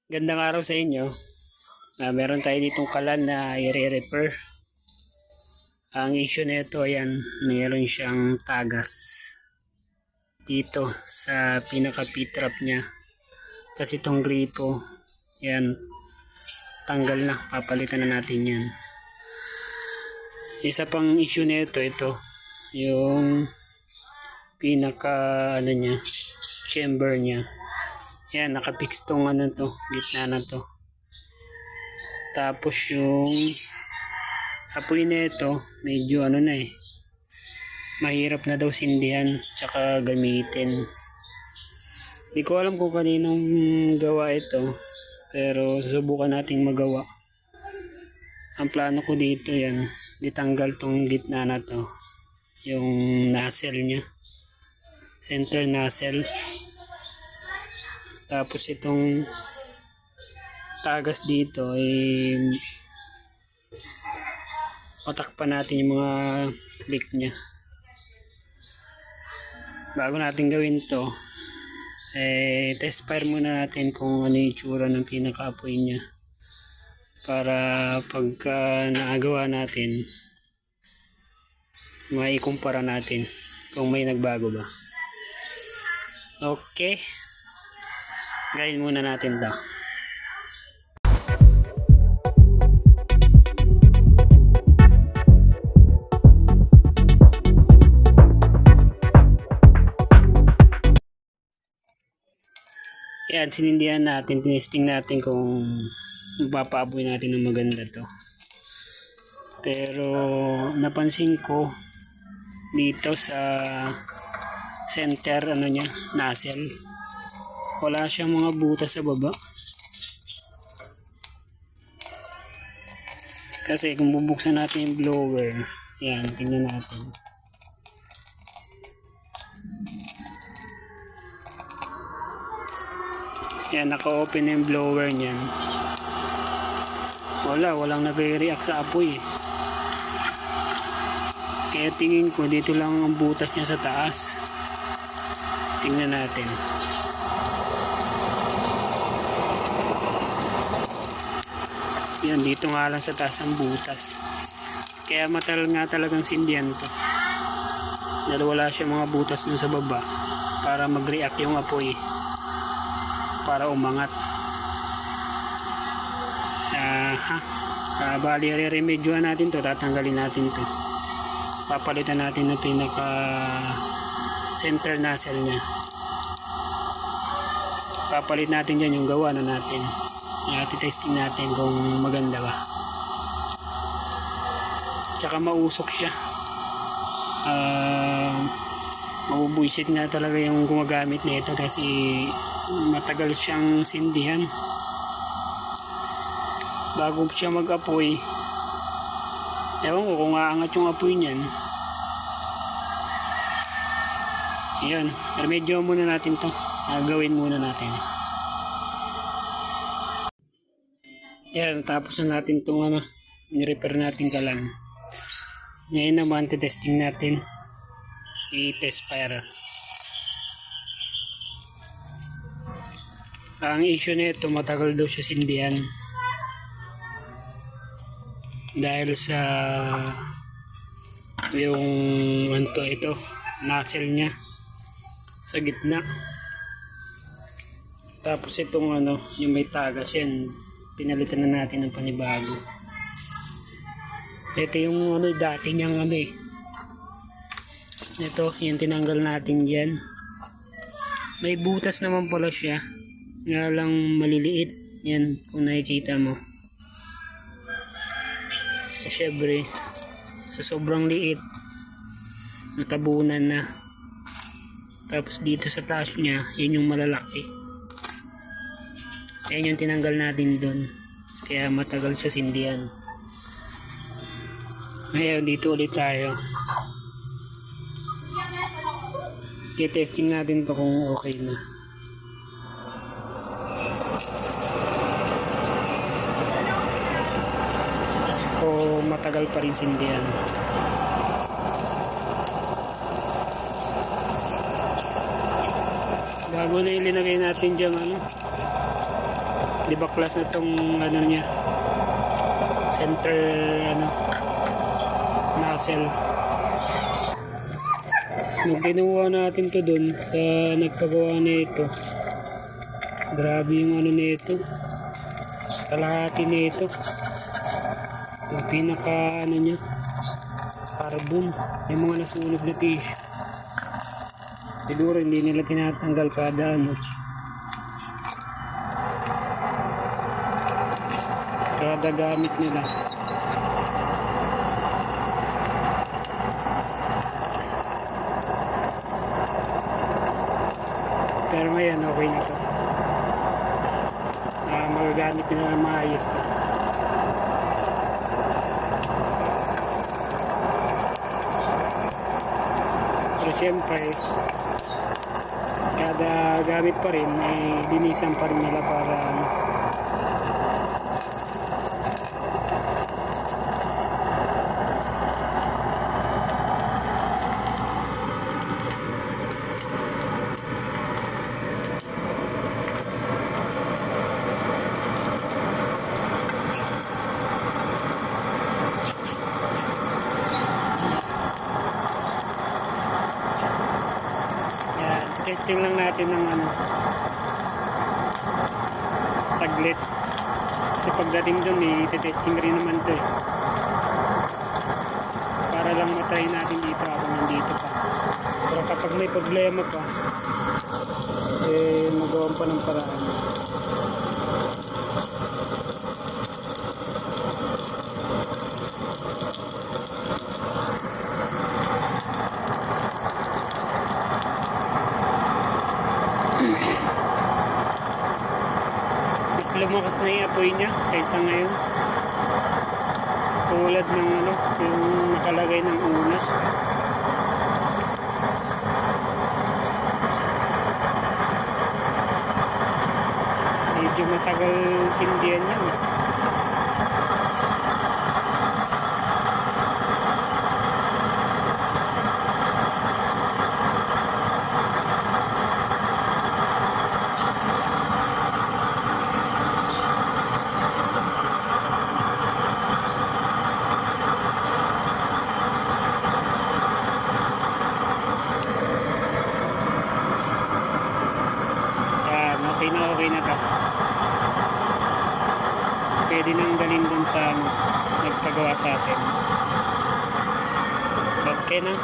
Gandang araw sa inyo. Meron tayo ditong kalan na i-repair. Ang issue nito ayan, meron siyang tagas dito sa pinaka P-trap niya. Tapos itong gripo, yan, tanggal na, papalitan na natin yan. Isa pang issue nito, ito, yung pinaka niya, chamber niya. Yan, nakapix tong to, gitna na to. Tapos yung apoy nito, medyo mahirap na daw sindihan tsaka gamitin. Hindi ko alam kung kaninong gawa ito, pero susubukan natin magawa. Ang plano ko dito yan, ditanggal tong gitna na to, yung nozzle nya, center nozzle. Tapos itong tagas dito ay patakpan natin yung mga leak nya. Bago natin gawin to, test fire muna natin kung ano yung itsura ng pinaka-apoy nya, para pagka naagawa natin maikumpara natin kung may nagbago ba. Okay, gawin muna natin to. Yan, sinindihan natin, tinesting natin kung mapapaaboy natin ng maganda to. Pero napansin ko dito sa center niya, nozzle, wala siyang mga butas sa baba. Kasi kung bubuksan natin yung blower, yan, tingnan natin. Yan, naka-open yung blower niyan. Walang nagre-react sa apoy. Kaya tingin ko dito lang ang butas niya sa taas. Tingnan natin. Yan, dito nga lang sa taas ang butas. Kaya matagal nga talagang sindihan to. Dahil wala siya mga butas dun sa baba para mag-react yung apoy, para umangat. Bali, re-remedyoan natin to, tatanggalin natin to, papalitan natin ng pinaka center nozzle nya, papalit natin dyan yung gawa na natin. Testing natin kung maganda ba, tsaka mausok siya. Mabubuisit nga talaga yung gumagamit na ito kasi matagal siyang sindihan bago siya mag-apoy. Ewan ko kung aangat yung apoy niyan. Yan, remedyo muna natin to, gawin muna natin. Yan, tapos na natin itong ni-repair natin kalan. Ngayon naman, testing natin, i-test fire. Ang issue nito, matagal daw siya sindihan dahil sa yung ito nozzle nya sa gitna. Tapos itong yung may tagas, yan pinalitan na natin ng panibago. Ito yung dati niyang ito yung tinanggal natin dyan. May butas naman pala siya, nga lang maliliit. Yan, kung nakikita mo. Syempre, sa sobrang liit, natabunan na. Tapos dito sa taas niya, yun yung malalaki. Ayan yung tinanggal natin dun, kaya matagal siya sindihan. Ngayon, dito ulit tayo. I-testing natin to kung okay na. O matagal pa rin sindihan. Bago na ilinagay natin dyan Di ba class na tong ano niya, center ano, nozzle. Nung kinuha natin to dun sa nagpagawa nito, grabe yung ano nito, kalahati nito, yung pinaka ano niya, carbon, yung mga nasunog na tissue. Siguro hindi nila tinatanggal kada ano, kada gamit nila. Pero ngayon okay na to. Magagamit nila na maayos to. Pero syempre, kada gamit pa rin ay linisan pa rin nila para ano, testing lang natin ng ano, saglit. Kasi pagdating dun testing rin naman ito eh. Para lang matry natin dito ako nandito pa. Pero kapag may problema pa, eh magawan pa ng paraan. Mas lumakas na yung apoy niya kaysa ngayon. Tulad ng ano, yung nakalagay ng una. Medyo matagal sindihan yan. Okay na to. Pwede nang galing dun sa nagpagawa sa atin. Okay na.